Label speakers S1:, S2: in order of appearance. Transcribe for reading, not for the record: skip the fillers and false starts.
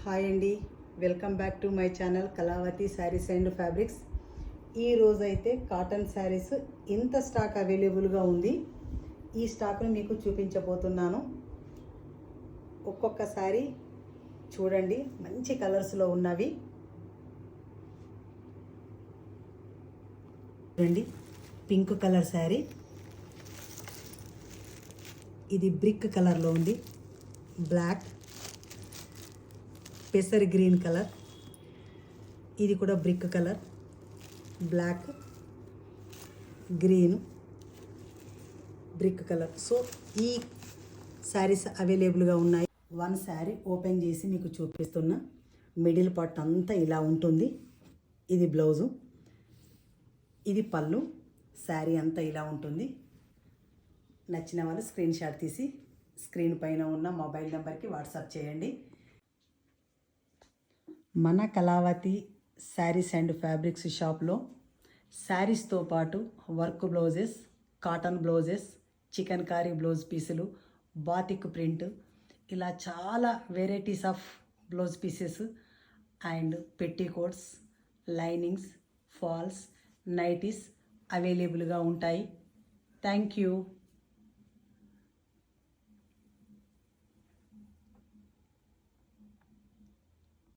S1: Hi అండి, welcome back to my channel Kalavathi saris and fabrics. ఈ రోజైతే కాటన్ శారీస్ ఇంత స్టాక్ అవైలబుల్గా ఉంది. ఈ స్టాక్ను మీకు చూపించబోతున్నాను. ఒక్కొక్క శారీ చూడండి, మంచి కలర్స్లో ఉన్నవి. చూడండి, పింక్ కలర్ శారీ, ఇది బ్రిక్ కలర్లో ఉంది. బ్లాక్, పెసర్ గ్రీన్ కలర్, ఇది కూడా brick colour, black, green, brick colour. So ఈ శారీస్ అవైలబుల్గా ఉన్నాయి. వన్ శారీ ఓపెన్ చేసి మీకు చూపిస్తున్నా. మిడిల్ పార్ట్ అంతా ఇలా ఉంటుంది. ఇది బ్లౌజు, ఇది పళ్ళు. శారీ అంతా ఇలా ఉంటుంది. నచ్చిన వాళ్ళు స్క్రీన్ షాట్ తీసి స్క్రీన్ పైన ఉన్న మొబైల్ నెంబర్కి వాట్సాప్ చేయండి. మన కళావతి శారీస్ అండ్ ఫ్యాబ్రిక్స్ షాప్లో శారీస్తో పాటు work blouses, cotton blouses, chikankari blouse పీసులు, బాతిక్ ప్రింట్, ఇలా చాలా varieties of blouse pieces and petticoats, linings, falls, nighties అవైలబుల్గా ఉంటాయి. Thank you.